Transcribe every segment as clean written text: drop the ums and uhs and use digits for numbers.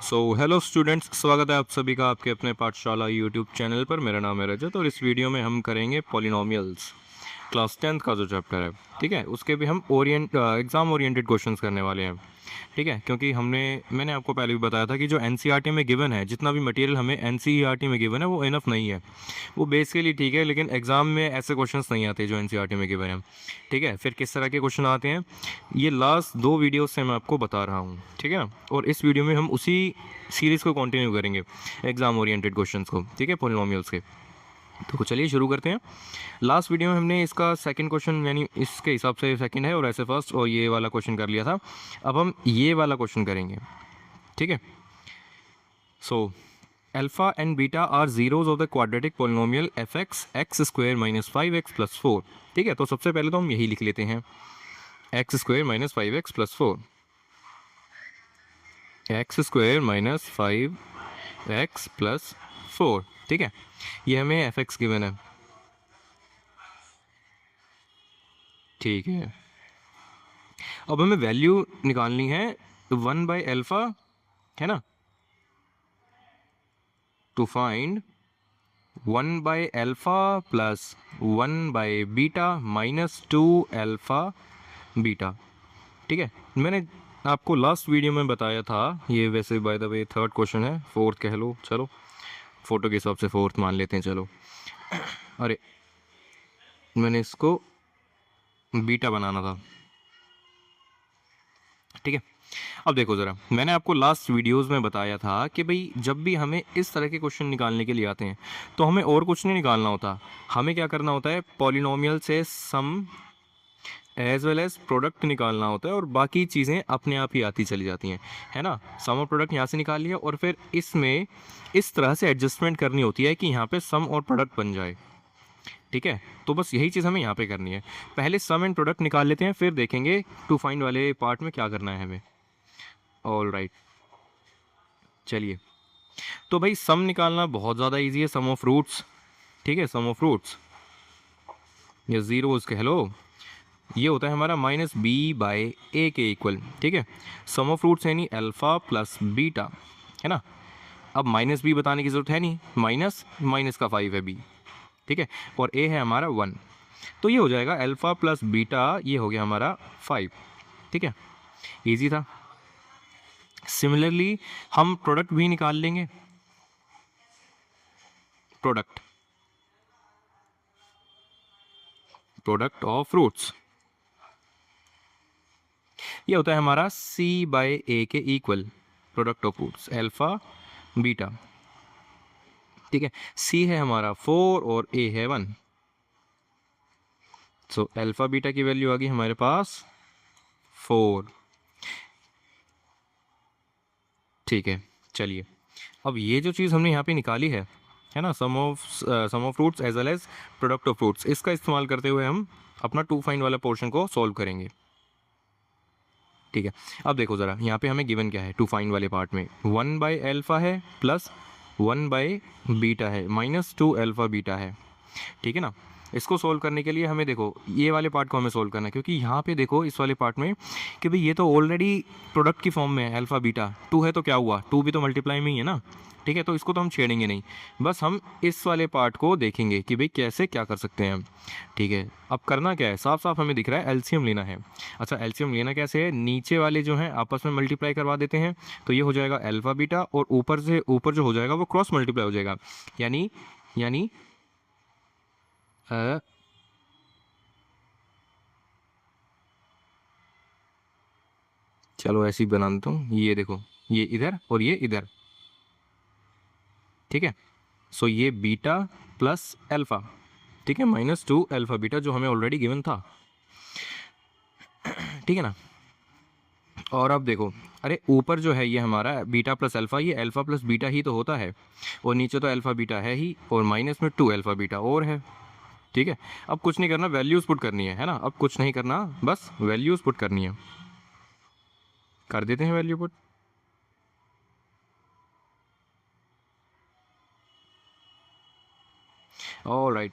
Hello students, स्वागत है आप सभी का आपके अपने पाठशाला यूट्यूब चैनल पर। मेरा नाम है रजत और इस वीडियो में हम करेंगे पॉलिनोमियल्स, क्लास 10th का जो चैप्टर है। ठीक है, उसके भी हम एग्ज़ाम ओरिएंटेड क्वेश्चंस करने वाले हैं। ठीक है, क्योंकि मैंने आपको पहले भी बताया था कि जो एनसीईआरटी में गिवन है, जितना भी मटेरियल हमें एनसीईआरटी में गिवन है वो इनफ नहीं है। वो बेसिकली ठीक है, लेकिन एग्ज़ाम में ऐसे क्वेश्चंस नहीं आते जो एनसीईआरटी में गिवन है। ठीक है, फिर किस तरह के क्वेश्चन आते हैं ये लास्ट दो वीडियो से मैं आपको बता रहा हूँ। ठीक है ना, और इस वीडियो में हम उसी सीरीज़ को कंटिन्यू करेंगे, एग्जाम ओरिएंटेड क्वेश्चंस को। ठीक है, पॉलिनोमियल्स के। तो चलिए शुरू करते हैं। लास्ट वीडियो में हमने इसका सेकंड क्वेश्चन, यानी इसके हिसाब से सेकंड है और ऐसे फर्स्ट, और ये वाला क्वेश्चन कर लिया था। अब हम ये वाला क्वेश्चन करेंगे। ठीक है, so alpha and beta are zeros of the quadratic polynomial F X X square minus 5x+4। ठीक है, तो सबसे पहले तो हम यही लिख लेते हैं, x square minus 5x+4, x square minus 5x+4। ठीक है, ये हमें एफ एक्स गिवन है। ठीक है, अब हमें वैल्यू निकालनी है 1/अल्फा, है ना, टू फाइंड 1/अल्फा प्लस 1/बीटा माइनस 2 अल्फा बीटा। ठीक है, मैंने आपको लास्ट वीडियो में बताया था, ये वैसे by the way third question है, फोर्थ कह लो, चलो फोटो के हिसाब से फोर्थ मान लेते हैं। चलो, अरे मैंने इसको बीटा बनाना था। ठीक है, अब देखो ज़रा, मैंने आपको लास्ट वीडियोस में बताया था कि भाई जब भी हमें इस तरह के क्वेश्चन निकालने के लिए आते हैं तो हमें और कुछ नहीं निकालना होता। हमें क्या करना होता है, पॉलिनोमियल से सम एज वेल एज प्रोडक्ट निकालना होता है, और बाकी चीज़ें अपने आप ही आती चली जाती हैं, है ना। सम और प्रोडक्ट यहाँ से निकाल लिया, और फिर इसमें इस तरह से एडजस्टमेंट करनी होती है कि यहाँ पे सम और प्रोडक्ट बन जाए। ठीक है, तो बस यही चीज़ हमें यहाँ पे करनी है। पहले सम एंड प्रोडक्ट निकाल लेते हैं, फिर देखेंगे टू फाइंड वाले पार्ट में क्या करना है हमें। ऑल राइट, चलिए, तो भाई सम निकालना बहुत ज़्यादा इजी है, सम ऑफ रूट्स। ठीक है, सम ऑफ रूट्स या ज़ीरोज़ कह लो, ये होता है हमारा -b/a के इक्वल। ठीक है, सम ऑफ रूट्स यानी अल्फ़ा प्लस बीटा, है ना। अब माइनस बी बताने की ज़रूरत है नहीं, माइनस माइनस का 5 है b। ठीक है, और a है हमारा 1, तो ये हो जाएगा अल्फ़ा प्लस बीटा, ये हो गया हमारा 5। ठीक है, ईजी था। सिमिलरली हम प्रोडक्ट भी निकाल लेंगे, प्रोडक्ट प्रोडक्ट ऑफ फ्रूट्स, ये होता है हमारा c/a के equal, product of fruits alpha beta. ठीक है, c है हमारा 4 और a है 1, सो अल्फा बीटा की वैल्यू आ गई हमारे पास 4। ठीक है, चलिए, अब ये जो चीज़ हमने यहाँ पे निकाली है ना, sum of roots as well as product of roots, इसका इस्तेमाल करते हुए हम अपना टू फाइंड वाला पोर्शन को सॉल्व करेंगे। ठीक है, अब देखो ज़रा, यहाँ पे हमें गिवन क्या है टू फाइंड वाले पार्ट में, 1/अल्फा है प्लस 1/बीटा है माइनस 2 अल्फा बीटा है। ठीक है ना, इसको सोल्व करने के लिए हमें देखो ये वाले पार्ट को हमें सोल्व करना है, क्योंकि यहाँ पे देखो इस वाले पार्ट में कि भाई ये तो ऑलरेडी प्रोडक्ट की फॉर्म में है, अल्फा बीटा 2 है, तो क्या हुआ, 2 भी तो मल्टीप्लाई में ही है ना। ठीक है, तो इसको तो हम छेड़ेंगे नहीं, बस हम इस वाले पार्ट को देखेंगे कि भाई कैसे क्या कर सकते हैं हम। ठीक है, अब करना क्या है, साफ साफ हमें दिख रहा है एलसीएम लेना है। अच्छा, एलसीएम लेना कैसे है, नीचे वाले जो हैं आपस में मल्टीप्लाई करवा देते हैं, तो ये हो जाएगा अल्फा बीटा, और ऊपर से ऊपर जो हो जाएगा वो क्रॉस मल्टीप्लाई हो जाएगा, यानी यानी अ, चलो ऐसे ही बना देता हूँ, ये देखो, ये इधर और ये इधर। ठीक है, सो ये बीटा प्लस अल्फा, ठीक है, -2 अल्फा बीटा जो हमें ऑलरेडी गिवन था। ठीक है ना, और अब देखो, अरे ऊपर जो है ये हमारा बीटा प्लस अल्फा, ये अल्फा प्लस बीटा ही तो होता है, और नीचे तो अल्फा बीटा है ही, और माइनस में 2 अल्फा बीटा और है। ठीक है, अब कुछ नहीं करना, वैल्यूज़ पुट करनी है ना, अब कुछ नहीं करना, बस वैल्यूज़ पुट करनी है, कर देते हैं value put. All right,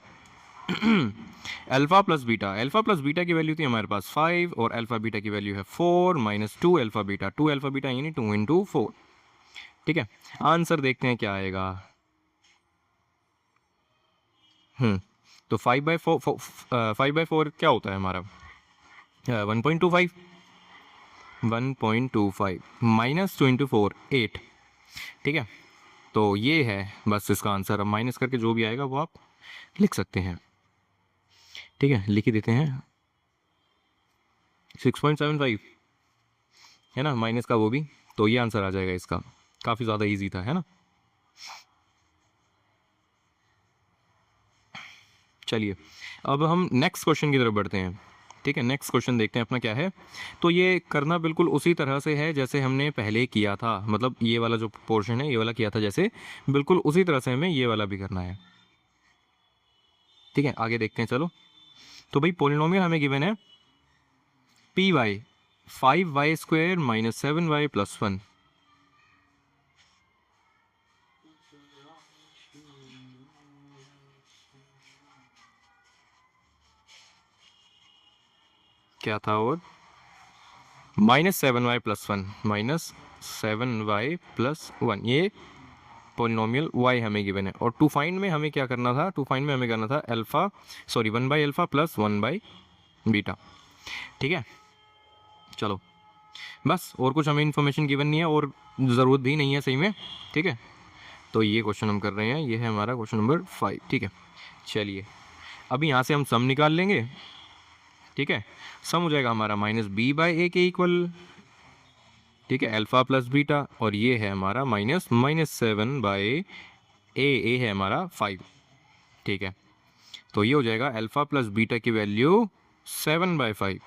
alpha plus beta की वैल्यू थी हमारे पास 5, और अल्फा बीटा की वैल्यू है 4 -2 अल्फा बीटा, 2 अल्फा बीटा यानी 2 × 4। ठीक है, आंसर देखते हैं क्या आएगा। तो 5/4 क्या होता है हमारा? 1.25, 1.25 -2 × 4 8। ठीक है, तो ये है बस इसका आंसर। अब माइनस करके जो भी आएगा वो आप लिख सकते हैं। ठीक है, लिख ही देते हैं 6.75 है ना, माइनस का वो भी, तो ये आंसर आ जाएगा इसका। काफ़ी ज़्यादा इजी था, है ना। चलिए अब हम नेक्स्ट क्वेश्चन की तरफ बढ़ते हैं। ठीक है, नेक्स्ट क्वेश्चन देखते हैं अपना क्या है। तो ये करना बिल्कुल उसी तरह से है जैसे हमने पहले किया था, मतलब ये वाला जो पोर्शन है ये वाला किया था जैसे, बिल्कुल उसी तरह से हमें ये वाला भी करना है। ठीक है, आगे देखते हैं चलो। तो भाई पोलिनोमियल हमें गिवन है पी वाई 5y² - 7y + 1। क्या था और -7y + 1, -7y + 1, ये पोलिनोमियल y हमें गिवन है। और टू फाइंड में हमें क्या करना था? टू फाइंड में हमें करना था अल्फा, सॉरी 1/α + 1/β। ठीक है, चलो बस, और कुछ हमें इन्फॉर्मेशन गिवन नहीं है और ज़रूरत भी नहीं है सही में। ठीक है, तो ये क्वेश्चन हम कर रहे हैं, ये है हमारा क्वेश्चन नंबर 5। ठीक है, चलिए अभी यहाँ से हम सम निकाल लेंगे। ठीक है, सम हो जाएगा हमारा -b/a के इक्वल। ठीक है, अल्फा प्लस बीटा, और ये है हमारा -7/a, ए है हमारा 5। ठीक है, तो ये हो जाएगा अल्फा प्लस बीटा की वैल्यू 7/5।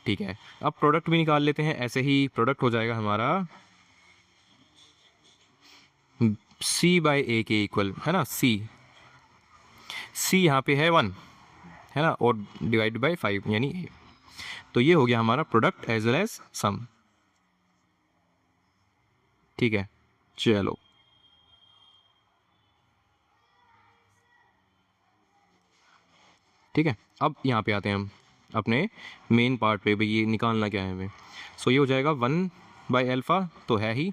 ठीक है, अब प्रोडक्ट भी निकाल लेते हैं। ऐसे ही प्रोडक्ट हो जाएगा हमारा c/a के इक्वल, है ना। c यहाँ पे है 1, है ना, और डिवाइड बाय 5 यानी a। तो ये हो गया हमारा प्रोडक्ट एज वेल एज सम। ठीक है, चलो ठीक है, अब यहाँ पे आते हैं हम अपने मेन पार्ट पे। भाई ये निकालना क्या है हमें। सो ये हो जाएगा 1/α, तो है ही,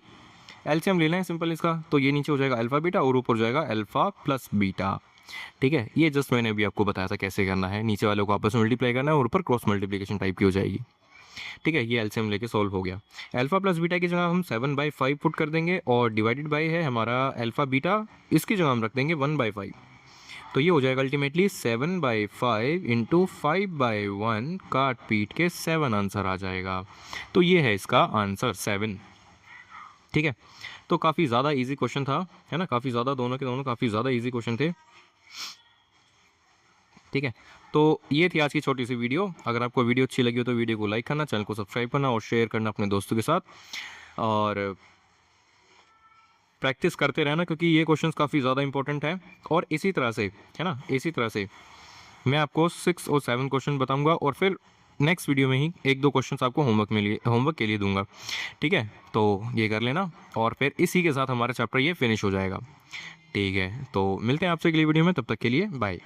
एलसीएम ले लें सिंपल इसका। तो ये नीचे हो जाएगा अल्फा बीटा और ऊपर हो जाएगा अल्फा प्लस बीटा। ठीक है, ये जस्ट मैंने अभी आपको बताया था कैसे करना है। नीचे वालों को आपस में मल्टीप्लाई करना है और ऊपर क्रॉस मल्टीप्लिकेशन टाइप की हो जाएगी। ठीक है, ये एलसीएम लेके सॉल्व हो गया। अल्फा प्लस बीटा की जगह हम 7/5 पुट कर देंगे, और डिवाइडेड बाई है हमारा अल्फा बीटा, इसकी जगह हम रख देंगे 1/5। तो ये हो जाएगा अल्टीमेटली 7/5 × 5/1, काट पीट के 7 आंसर आ जाएगा। तो ये है इसका आंसर 7। ठीक है, तो काफ़ी ज़्यादा इजी क्वेश्चन था, है ना, काफ़ी ज़्यादा, दोनों के दोनों काफ़ी ज़्यादा इजी क्वेश्चन थे। ठीक है, तो ये थी आज की छोटी सी वीडियो। अगर आपको वीडियो अच्छी लगी हो तो वीडियो को लाइक करना, चैनल को सब्सक्राइब करना और शेयर करना अपने दोस्तों के साथ, और प्रैक्टिस करते रहना क्योंकि ये क्वेश्चंस काफ़ी ज़्यादा इंपॉर्टेंट है। और इसी तरह से, है ना, इसी तरह से मैं आपको 6 और 7 क्वेश्चन बताऊंगा, और फिर नेक्स्ट वीडियो में ही 1-2 क्वेश्चंस आपको होमवर्क के लिए दूंगा। ठीक है, तो ये कर लेना, और फिर इसी के साथ हमारा चैप्टर ये फिनिश हो जाएगा। ठीक है, तो मिलते हैं आपसे अगली वीडियो में, तब तक के लिए बाय।